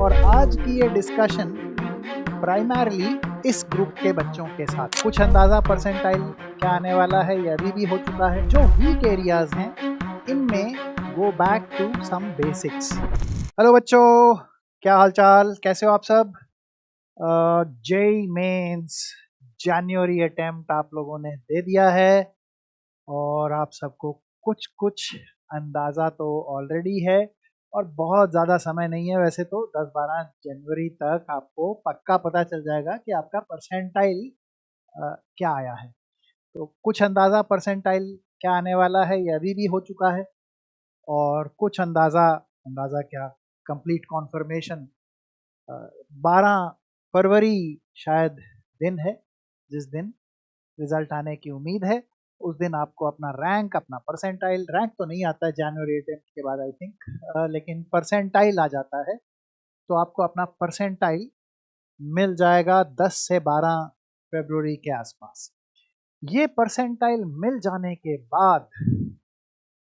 और आज की ये डिस्कशन प्राइमरली इस ग्रुप के बच्चों के साथ। कुछ अंदाज़ा परसेंटाइल क्या आने वाला है, ये अभी भी हो चुका है। जो वीक एरियाज हैं इनमें go back to some basics. Hello बच्चों, क्या हालचाल, कैसे हो आप सब? जेई मेंस जनवरी अटेम्प्ट आप लोगों ने दे दिया है और आप सबको कुछ कुछ अंदाज़ा तो ऑलरेडी है और बहुत ज़्यादा समय नहीं है। वैसे तो 10-12 जनवरी तक आपको पक्का पता चल जाएगा कि आपका परसेंटाइल क्या आया है। तो कुछ अंदाज़ा परसेंटाइल क्या आने वाला है ये अभी भी हो चुका है और कुछ अंदाज़ा अंदाज़ा क्या, कंप्लीट कॉन्फर्मेशन 12 फरवरी शायद दिन है जिस दिन रिजल्ट आने की उम्मीद है। उस दिन आपको अपना रैंक, अपना परसेंटाइल, रैंक तो नहीं आता है जनवरी अटेम्प्ट के बाद आई थिंक, लेकिन परसेंटाइल आ जाता है। तो आपको अपना परसेंटाइल मिल जाएगा 10 से 12 फरवरी के आसपास। ये परसेंटाइल मिल जाने के बाद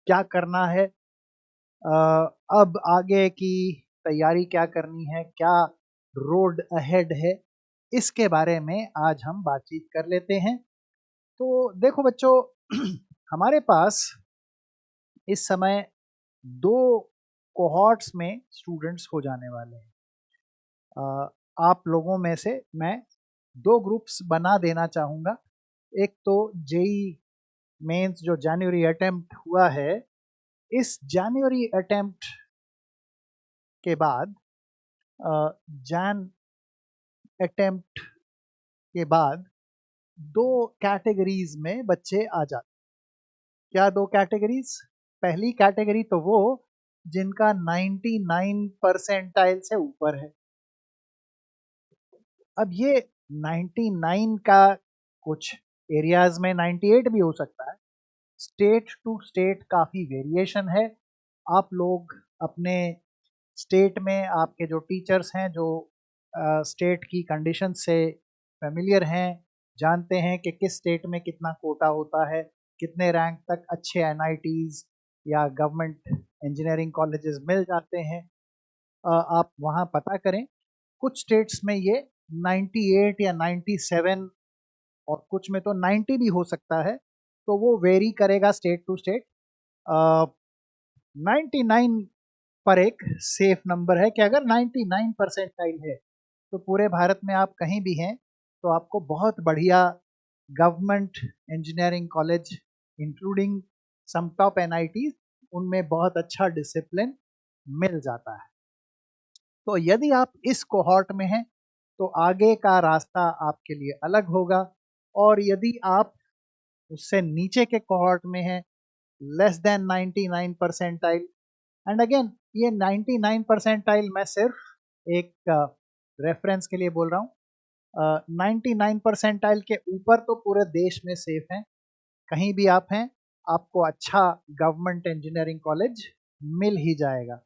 क्या करना है, अब आगे की तैयारी क्या करनी है, क्या रोड अहेड है, इसके बारे में आज हम बातचीत कर लेते हैं। तो देखो बच्चों, हमारे पास इस समय 2 कोहॉर्ट्स में स्टूडेंट्स हो जाने वाले हैं। आप लोगों में से मैं 2 ग्रुप्स बना देना चाहूँगा। एक तो जेई मेंस जो जनवरी अटेम्प्ट हुआ है, इस जनवरी अटेम्प्ट के बाद जैन अटेम्प्ट के बाद 2 कैटेगरीज में बच्चे आ जाते हैं। क्या 2 कैटेगरीज? पहली कैटेगरी तो वो जिनका 99 परसेंटाइल से ऊपर है। अब ये 99 का कुछ एरियाज में 98 भी हो सकता है। स्टेट टू स्टेट काफ़ी वेरिएशन है। आप लोग अपने स्टेट में, आपके जो टीचर्स हैं जो स्टेट की कंडीशन से फेमिलियर हैं, जानते हैं कि किस स्टेट में कितना कोटा होता है, कितने रैंक तक अच्छे एनआईटीज या गवर्नमेंट इंजीनियरिंग कॉलेजेस मिल जाते हैं। आप वहाँ पता करें। कुछ स्टेट्स में ये 98 या 97 और कुछ में तो 90 भी हो सकता है, तो वो वेरी करेगा स्टेट टू स्टेट। 99 पर एक सेफ नंबर है कि अगर 99 परसेंटाइल है तो पूरे भारत में आप कहीं भी हैं तो आपको बहुत बढ़िया government engineering college including some top NIT, उनमें बहुत अच्छा डिसिप्लिन मिल जाता है। तो यदि आप इस कोहॉर्ट में हैं तो आगे का रास्ता आपके लिए अलग होगा, और यदि आप उससे नीचे के कोहॉर्ट में हैं, less than 99 percentile, and again ये 99 परसेंटाइल मैं सिर्फ एक रेफरेंस के लिए बोल रहा हूँ। 99 परसेंटाइल के ऊपर तो पूरे देश में सेफ हैं, कहीं भी आप हैं आपको अच्छा गवर्नमेंट इंजीनियरिंग कॉलेज मिल ही जाएगा।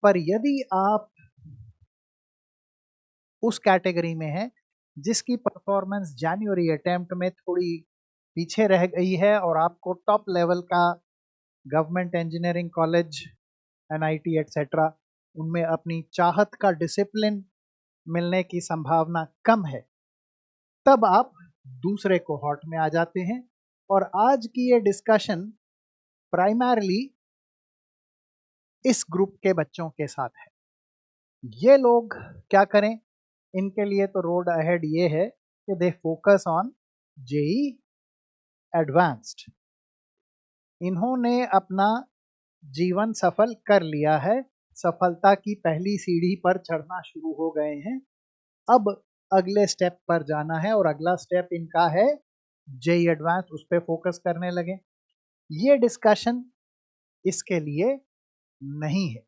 पर यदि आप उस कैटेगरी में हैं जिसकी परफॉर्मेंस जनवरी अटेम्प्ट में थोड़ी पीछे रह गई है और आपको टॉप लेवल का government engineering college, NIT etcetera, उनमें अपनी चाहत का डिसिप्लिन मिलने की संभावना कम है, तब आप दूसरे कोहॉर्ट में आ जाते हैं। और आज की ये डिस्कशन प्राइमरली इस ग्रुप के बच्चों के साथ है। ये लोग क्या करें, इनके लिए तो रोड अहेड ये है कि they focus on JEE Advanced. इन्होंने अपना जीवन सफल कर लिया है, सफलता की पहली सीढ़ी पर चढ़ना शुरू हो गए हैं। अब अगले स्टेप पर जाना है और अगला स्टेप इनका है जेई एडवांस, उस पर फोकस करने लगे। ये डिस्कशन इसके लिए नहीं है,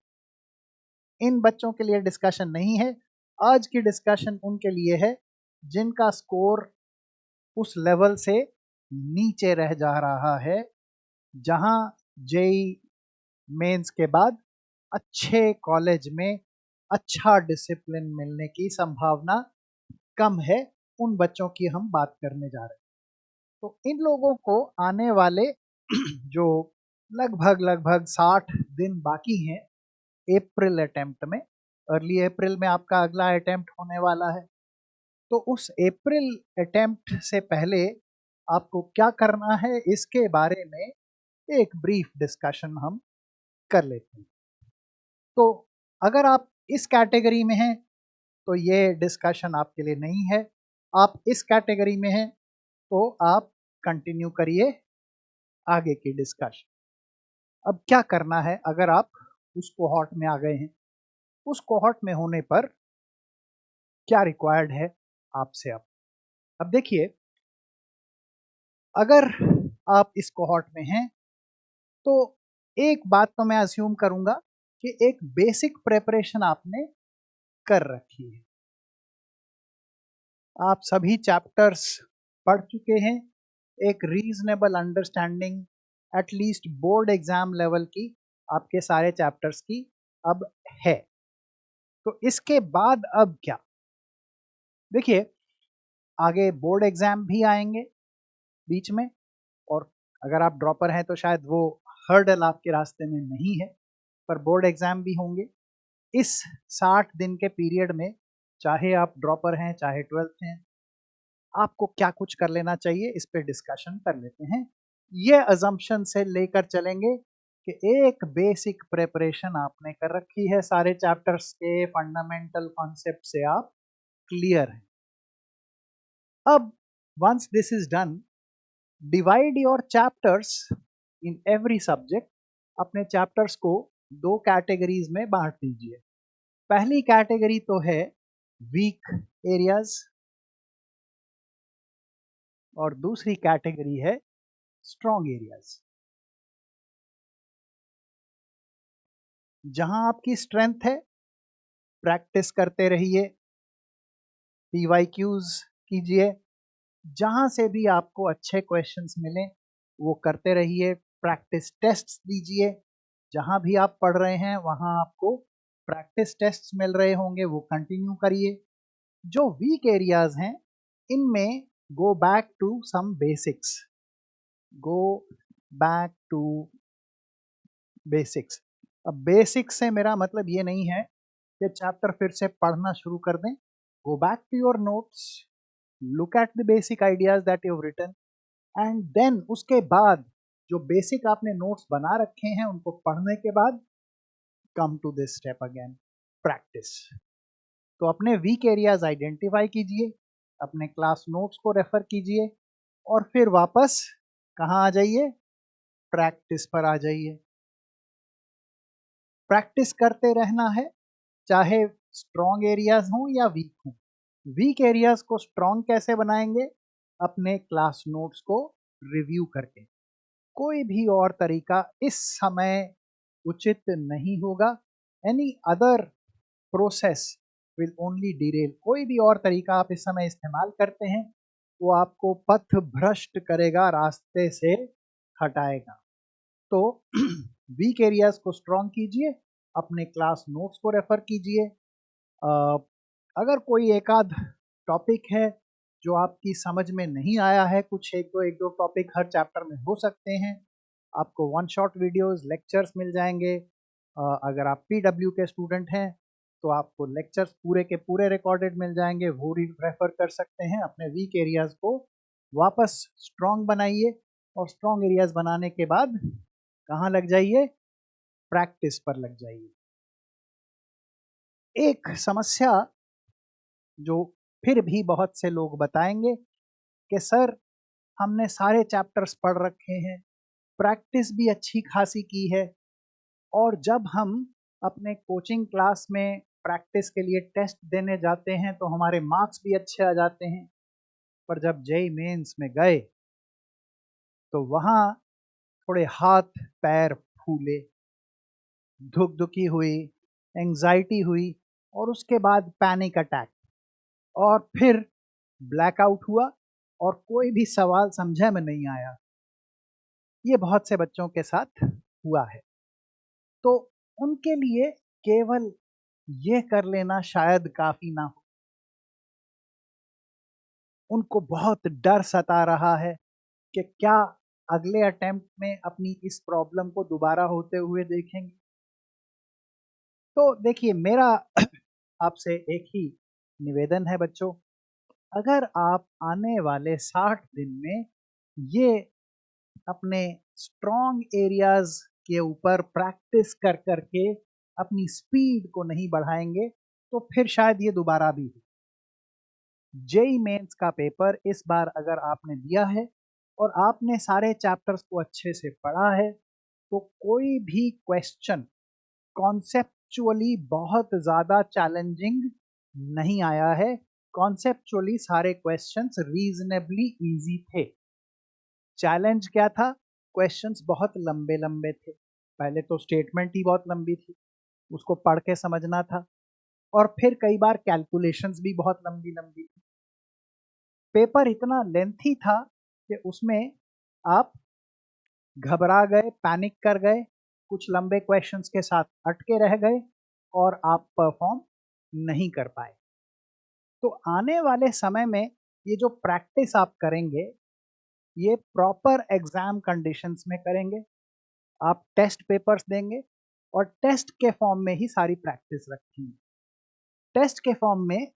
इन बच्चों के लिए डिस्कशन नहीं है। आज की डिस्कशन उनके लिए है जिनका स्कोर उस लेवल से नीचे रह जा रहा है जहां जेई मेंस के बाद अच्छे कॉलेज में अच्छा डिसिप्लिन मिलने की संभावना कम है। उन बच्चों की हम बात करने जा रहे हैं। तो इन लोगों को आने वाले जो लगभग लगभग 60 दिन बाकी हैं अप्रैल अटेम्प्ट में, अर्ली अप्रैल में आपका अगला अटेम्प्ट होने वाला है। तो उस अप्रैल अटेम्प्ट से पहले आपको क्या करना है, इसके बारे में एक ब्रीफ डिस्कशन हम कर लेते हैं। तो अगर आप इस कैटेगरी में हैं तो ये डिस्कशन आपके लिए नहीं है। आप इस कैटेगरी में हैं तो आप कंटिन्यू करिए आगे की डिस्कशन। अब क्या करना है, अगर आप उस कोहॉर्ट में आ गए हैं, उस कोहॉर्ट में होने पर क्या रिक्वायर्ड है आपसे। अब देखिए, अगर आप इस कोहॉर्ट में हैं तो एक बात तो मैं अस्यूम करूंगा कि एक बेसिक प्रिपरेशन आपने कर रखी है। आप सभी चैप्टर्स पढ़ चुके हैं, एक reasonable understanding at least board exam level की आपके सारे चैप्टर्स की अब है। तो इसके बाद अब क्या, देखिए आगे बोर्ड एग्जाम भी आएंगे बीच में, और अगर आप ड्रॉपर हैं तो शायद वो हर्डल आपके रास्ते में नहीं है, पर बोर्ड एग्जाम भी होंगे। इस 60 दिन के पीरियड में चाहे आप ड्रॉपर हैं चाहे 12th हैं, आपको क्या कुछ कर लेना चाहिए, इस पे डिस्कशन कर लेते हैं। ये अजम्पशन से लेकर चलेंगे कि एक बेसिक प्रिपरेशन आपने कर रखी है, सारे चैप्टर्स के फंडामेंटल कॉन्सेप्ट से आप क्लियर हैं। अब once this is done, divide your chapters in every subject. अपने चैप्टर्स को दो कैटेगरीज में बांट दीजिए। पहली कैटेगरी तो है वीक एरियाज और दूसरी कैटेगरी है स्ट्रॉन्ग एरियाज। जहां आपकी स्ट्रेंथ है प्रैक्टिस करते रहिए, पीवाईक्यूज कीजिए, जहां से भी आपको अच्छे क्वेश्चंस मिले वो करते रहिए, प्रैक्टिस टेस्ट्स दीजिए। जहां भी आप पढ़ रहे हैं वहां आपको प्रैक्टिस टेस्ट्स मिल रहे होंगे, वो कंटिन्यू करिए। जो वीक एरियाज हैं इनमें go back to some basics, go back to basics. अब बेसिक्स से मेरा मतलब ये नहीं है कि चैप्टर फिर से पढ़ना शुरू कर दें। Go back to your notes, look at the basic ideas that you have written, and then उसके बाद जो बेसिक आपने नोट्स बना रखे हैं उनको पढ़ने के बाद come to this step again, practice. तो अपने वीक एरियाज आइडेंटिफाई कीजिए, अपने क्लास नोट्स को रेफर कीजिए, और फिर वापस कहाँ आ जाइए, प्रैक्टिस पर आ जाइए। प्रैक्टिस करते रहना है, चाहे स्ट्रॉन्ग एरियाज हों या वीक हों। वीक एरियाज को स्ट्रॉन्ग कैसे बनाएंगे, अपने क्लास नोट्स को रिव्यू करके। कोई भी और तरीका इस समय उचित नहीं होगा। Any other process will only Daryl. कोई भी और तरीका आप इस समय इस्तेमाल करते हैं वो आपको पथ भ्रष्ट करेगा, रास्ते से हटाएगा। तो वीक एरियाज को स्ट्रॉन्ग कीजिए, अपने क्लास नोट्स को रेफर कीजिए। अगर कोई एक आध टॉपिक है जो आपकी समझ में नहीं आया है, कुछ एक दो टॉपिक हर चैप्टर में हो सकते हैं, आपको वन शॉट वीडियोस लेक्चर्स मिल जाएंगे। अगर आप पीडब्ल्यू के स्टूडेंट हैं तो आपको लेक्चर्स पूरे के पूरे रिकॉर्डेड मिल जाएंगे, वो रेफर कर सकते हैं। अपने वीक एरियाज को वापस स्ट्रॉन्ग बनाइए, और स्ट्रॉन्ग एरियाज बनाने के बाद कहाँ लग जाइए, प्रैक्टिस पर लग जाइए। एक समस्या जो फिर भी बहुत से लोग बताएंगे कि सर हमने सारे चैप्टर्स पढ़ रखे हैं, प्रैक्टिस भी अच्छी खासी की है, और जब हम अपने कोचिंग क्लास में प्रैक्टिस के लिए टेस्ट देने जाते हैं तो हमारे मार्क्स भी अच्छे आ जाते हैं, पर जब जेईई मेंस में गए तो वहाँ थोड़े हाथ पैर फूले, धुक-धुकी हुई, एंजाइटी हुई, और उसके बाद पैनिक अटैक, और फिर ब्लैकआउट हुआ और कोई भी सवाल समझे में नहीं आया। ये बहुत से बच्चों के साथ हुआ है। तो उनके लिए केवल ये कर लेना शायद काफी ना हो। उनको बहुत डर सता रहा है कि क्या अगले अटेम्प्ट में अपनी इस प्रॉब्लम को दोबारा होते हुए देखेंगे। तो देखिए, मेरा आपसे एक ही निवेदन है बच्चों, अगर आप आने वाले 60 दिन में ये अपने स्ट्रॉन्ग एरियाज के ऊपर प्रैक्टिस कर करके अपनी स्पीड को नहीं बढ़ाएंगे तो फिर शायद ये दोबारा भी हो। जेई मेंस का पेपर इस बार अगर आपने दिया है और आपने सारे चैप्टर्स को अच्छे से पढ़ा है तो कोई भी क्वेश्चन कॉन्सेप्चुअली बहुत ज़्यादा चैलेंजिंग नहीं आया है। कॉन्सेप्चुअली सारे क्वेश्चंस रीजनेबली इजी थे। चैलेंज क्या था? क्वेश्चंस बहुत लंबे लंबे थे। पहले तो स्टेटमेंट ही बहुत लंबी थी, उसको पढ़ के समझना था, और फिर कई बार कैलकुलेशंस भी बहुत लंबी लंबी थी। पेपर इतना लेंथी था कि उसमें आप घबरा गए, पैनिक कर गए, कुछ लंबे क्वेश्चंस के साथ अटके रह गए और आप परफॉर्म नहीं कर पाए। तो आने वाले समय में ये जो प्रैक्टिस आप करेंगे ये प्रॉपर एग्जाम कंडीशंस में करेंगे। आप टेस्ट पेपर्स देंगे और टेस्ट के फॉर्म में ही सारी प्रैक्टिस रखेंगे। टेस्ट के फॉर्म में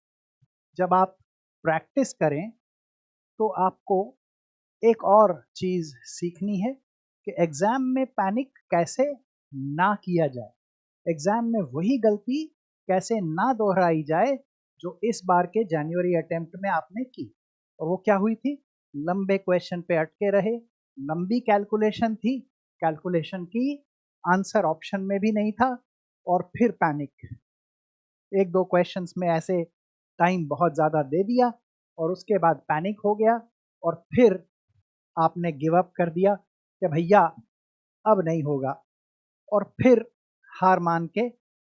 जब आप प्रैक्टिस करें तो आपको एक और चीज़ सीखनी है कि एग्ज़ाम में पैनिक कैसे ना किया जाए, एग्ज़ाम में वही गलती कैसे ना दोहराई जाए जो इस बार के जनवरी अटेम्प्ट में आपने की। और वो क्या हुई थी? लंबे क्वेश्चन पे अटके रहे, लंबी कैलकुलेशन थी, कैलकुलेशन की आंसर ऑप्शन में भी नहीं था, और फिर पैनिक। एक दो क्वेश्चंस में ऐसे टाइम बहुत ज़्यादा दे दिया और उसके बाद पैनिक हो गया और फिर आपने गिव अप कर दिया कि भैया अब नहीं होगा, और फिर हार मान के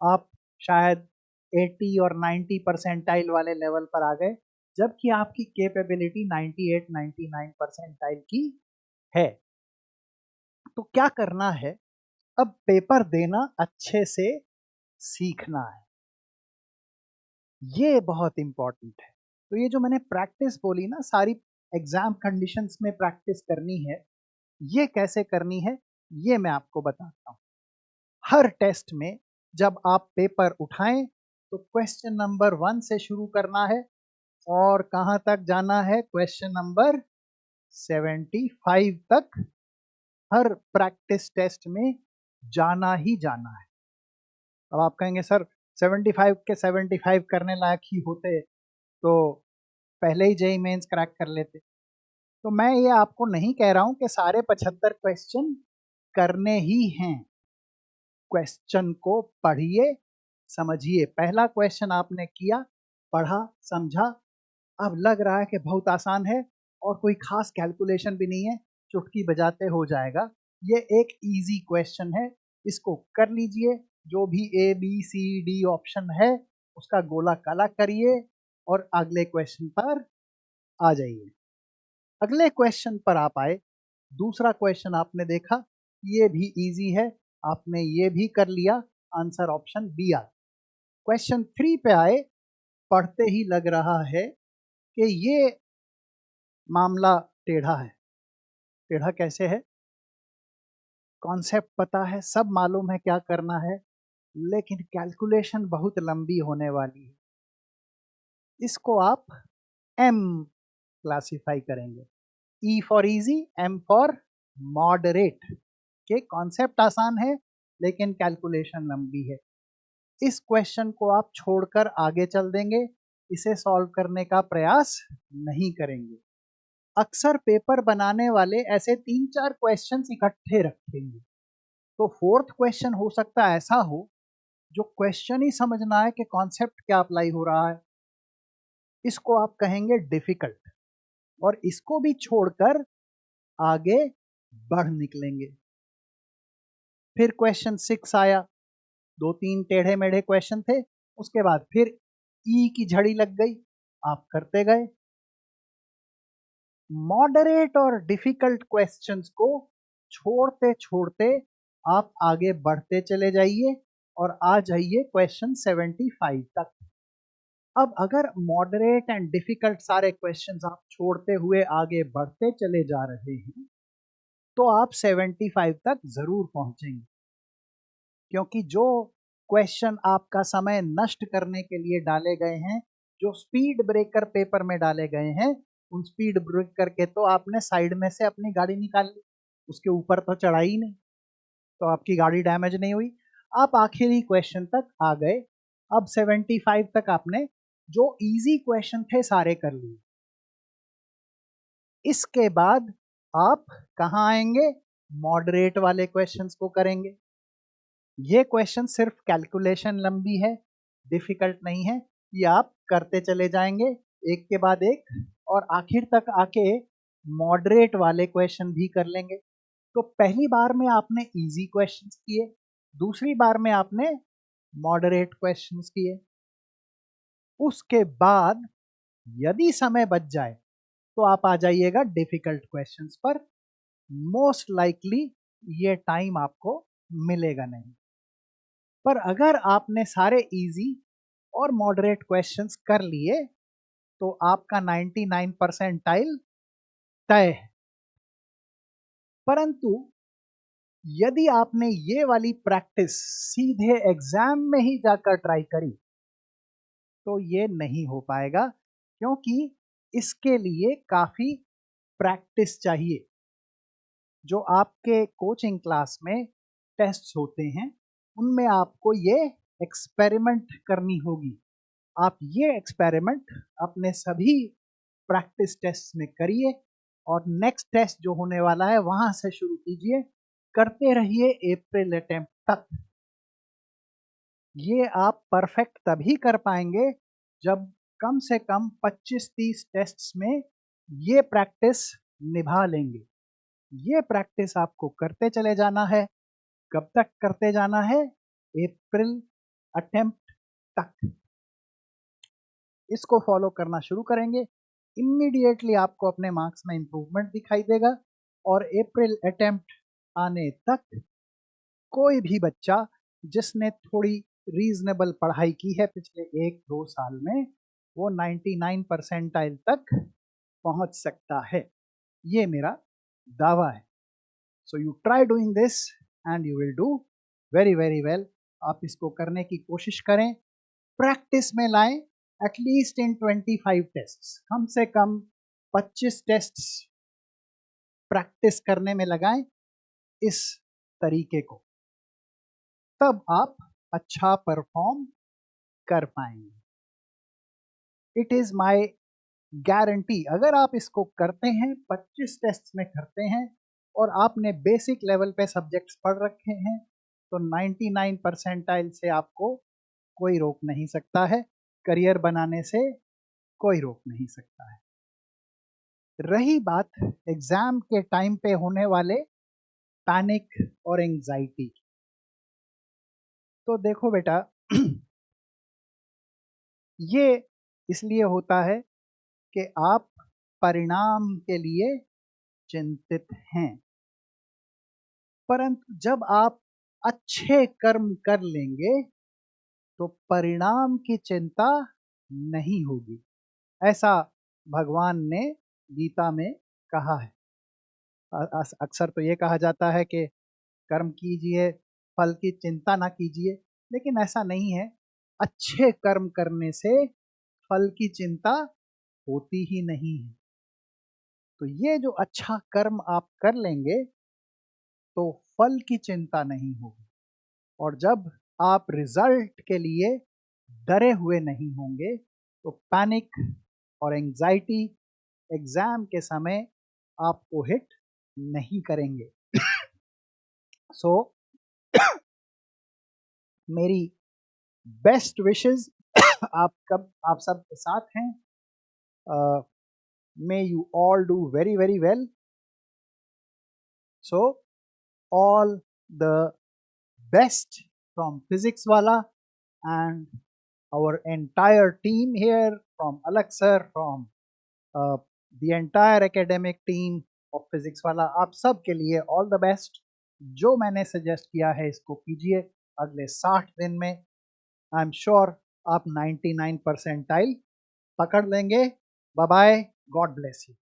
आप शायद 80 और 90 परसेंटाइल वाले लेवल पर आ गए, जबकि आपकी कैपेबिलिटी 98-99 परसेंटाइल की है। तो क्या करना है? अब पेपर देना अच्छे से सीखना है, ये बहुत इंपॉर्टेंट है। तो ये जो मैंने प्रैक्टिस बोली ना, सारी एग्जाम कंडीशंस में प्रैक्टिस करनी है, ये कैसे करनी है ये मैं आपको बताता हूँ। हर टेस्ट में जब आप पेपर उठाएं तो क्वेश्चन नंबर 1 से शुरू करना है और कहाँ तक जाना है? क्वेश्चन नंबर 75 तक हर प्रैक्टिस टेस्ट में जाना ही जाना है। अब आप कहेंगे सर 75 के 75 करने लायक ही होते तो पहले ही जेईई मेंस क्रैक कर लेते। तो मैं ये आपको नहीं कह रहा हूं कि सारे 75 क्वेश्चन करने ही हैं। क्वेश्चन को पढ़िए, समझिए। पहला क्वेश्चन आपने किया, पढ़ा, समझा, अब लग रहा है कि बहुत आसान है और कोई खास कैलकुलेशन भी नहीं है, चुटकी बजाते हो जाएगा। ये एक इजी क्वेश्चन है, इसको कर लीजिए। जो भी A B C D option है उसका गोला काला करिए और अगले क्वेश्चन पर आ जाइए। अगले क्वेश्चन पर आप आए, दूसरा क्वेश्चन आपने देखा, ये भी इजी है, आपने ये भी कर लिया, आंसर ऑप्शन बी आ। क्वेश्चन 3 पे आए, पढ़ते ही लग रहा है कि ये मामला टेढ़ा है। टेढ़ा कैसे है? कॉन्सेप्ट पता है, सब मालूम है क्या करना है, लेकिन कैलकुलेशन बहुत लंबी होने वाली है। इसको आप एम क्लासिफाई करेंगे। E for easy, M for moderate. के कॉन्सेप्ट आसान है लेकिन कैलकुलेशन लंबी है। इस क्वेश्चन को आप छोड़कर आगे चल देंगे, इसे सॉल्व करने का प्रयास नहीं करेंगे। अक्सर पेपर बनाने वाले ऐसे 3-4 क्वेश्चंस इकट्ठे रखेंगे। तो फोर्थ क्वेश्चन हो सकता है ऐसा हो जो क्वेश्चन ही समझना है कि कॉन्सेप्ट क्या अप्लाई हो रहा है, इसको आप कहेंगे डिफिकल्ट, और इसको भी छोड़कर आगे बढ़ निकलेंगे। फिर क्वेश्चन 6 आया, 2-3 टेढ़े मेढ़े क्वेश्चन थे, उसके बाद फिर ई की झड़ी लग गई, आप करते गए। मॉडरेट और डिफिकल्ट क्वेश्चंस को छोड़ते छोड़ते आप आगे बढ़ते चले जाइए और आ जाइए क्वेश्चन 75 तक। अब अगर मॉडरेट एंड डिफिकल्ट सारे क्वेश्चंस आप छोड़ते हुए आगे बढ़ते चले जा रहे हैं तो आप 75 तक जरूर पहुंचेंगे, क्योंकि जो क्वेश्चन आपका समय नष्ट करने के लिए डाले गए हैं, जो स्पीड ब्रेकर पेपर में डाले गए हैं, उन स्पीड ब्रेकर के तो आपने साइड में से अपनी गाड़ी निकाल ली, उसके ऊपर तो चढ़ाई ही नहीं, तो आपकी गाड़ी डैमेज नहीं हुई। आप आखिरी क्वेश्चन तक आ गए। अब 75 तक आपने जो इजी क्वेश्चन थे सारे कर लिए। इसके बाद आप कहाँ आएंगे? मॉडरेट वाले क्वेश्चंस को करेंगे। ये क्वेश्चन सिर्फ कैलकुलेशन लंबी है, डिफिकल्ट नहीं है, ये आप करते चले जाएंगे एक के बाद एक, और आखिर तक आके मॉडरेट वाले क्वेश्चन भी कर लेंगे। तो पहली बार में आपने इजी क्वेश्चंस किए, दूसरी बार में आपने मॉडरेट क्वेश्चंस किए। उसके बाद यदि समय बच जाए तो आप आ जाइएगा डिफिकल्ट क्वेश्चंस पर। मोस्ट लाइकली ये टाइम आपको मिलेगा नहीं, पर अगर आपने सारे इजी और मॉडरेट क्वेश्चंस कर लिए तो आपका 99 परसेंटाइल तय है। परंतु यदि आपने ये वाली प्रैक्टिस सीधे एग्जाम में ही जाकर ट्राई करी तो ये नहीं हो पाएगा, क्योंकि इसके लिए काफी प्रैक्टिस चाहिए। जो आपके कोचिंग क्लास में टेस्ट्स होते हैं उनमें आपको ये एक्सपेरिमेंट करनी होगी। आप ये एक्सपेरिमेंट अपने सभी प्रैक्टिस टेस्ट में करिए और नेक्स्ट टेस्ट जो होने वाला है वहां से शुरू कीजिए, करते रहिए अप्रैल अटेम्प्ट तक। ये आप परफेक्ट तभी कर पाएंगे जब कम से कम 25-30 टेस्ट्स में ये प्रैक्टिस निभा लेंगे। ये प्रैक्टिस आपको करते चले जाना है। कब तक करते जाना है? अप्रैल अटेम्प्ट तक। इसको फॉलो करना शुरू करेंगे, इमीडिएटली आपको अपने मार्क्स में इंप्रूवमेंट दिखाई देगा। और अप्रैल अटेम्प्ट आने तक कोई भी बच्चा जिसने थोड़ी रीजनेबल पढ़ाई की है पिछले 1-2 साल में, वो 99 परसेंटाइल तक पहुंच सकता है। ये मेरा दावा है। So you try doing this and you will do very very well. आप इसको करने की कोशिश करें, प्रैक्टिस में लाएं। एटलीस्ट इन 25 टेस्ट्स, कम से कम 25 टेस्ट्स प्रैक्टिस करने में लगाएं इस तरीके को, तब आप अच्छा परफॉर्म कर पाएंगे। It is my guarantee. अगर आप इसको करते हैं, 25 टेस्ट में करते हैं और आपने बेसिक लेवल पे सब्जेक्ट्स पढ़ रखे हैं, तो 99 परसेंटाइल से आपको कोई रोक नहीं सकता है, करियर बनाने से कोई रोक नहीं सकता है। रही बात एग्जाम के टाइम पे होने वाले पैनिक और एंजाइटी, तो देखो बेटा ये इसलिए होता है कि आप परिणाम के लिए चिंतित हैं, परंतु जब आप अच्छे कर्म कर लेंगे तो परिणाम की चिंता नहीं होगी। ऐसा भगवान ने गीता में कहा है। अक्सर तो ये कहा जाता है कि कर्म कीजिए, फल की चिंता ना कीजिए, लेकिन ऐसा नहीं है। अच्छे कर्म करने से फल की चिंता होती ही नहीं है। तो ये जो अच्छा कर्म आप कर लेंगे तो फल की चिंता नहीं होगी, और जब आप रिजल्ट के लिए डरे हुए नहीं होंगे तो पैनिक और एंजाइटी एग्जाम के समय आपको हिट नहीं करेंगे। सो मेरी बेस्ट विशेस आप सब के साथ हैं। May you all do very very well. So all the best from Physics Wala and our entire team here, from Alak sir, from the entire academic team of Physics Wala। आप सब के लिए all the best। जो मैंने suggest किया है इसको कीजिए। अगले 60 दिन में आई एम श्योर आप 99 परसेंटाइल पकड़ लेंगे। Bye bye, God bless you.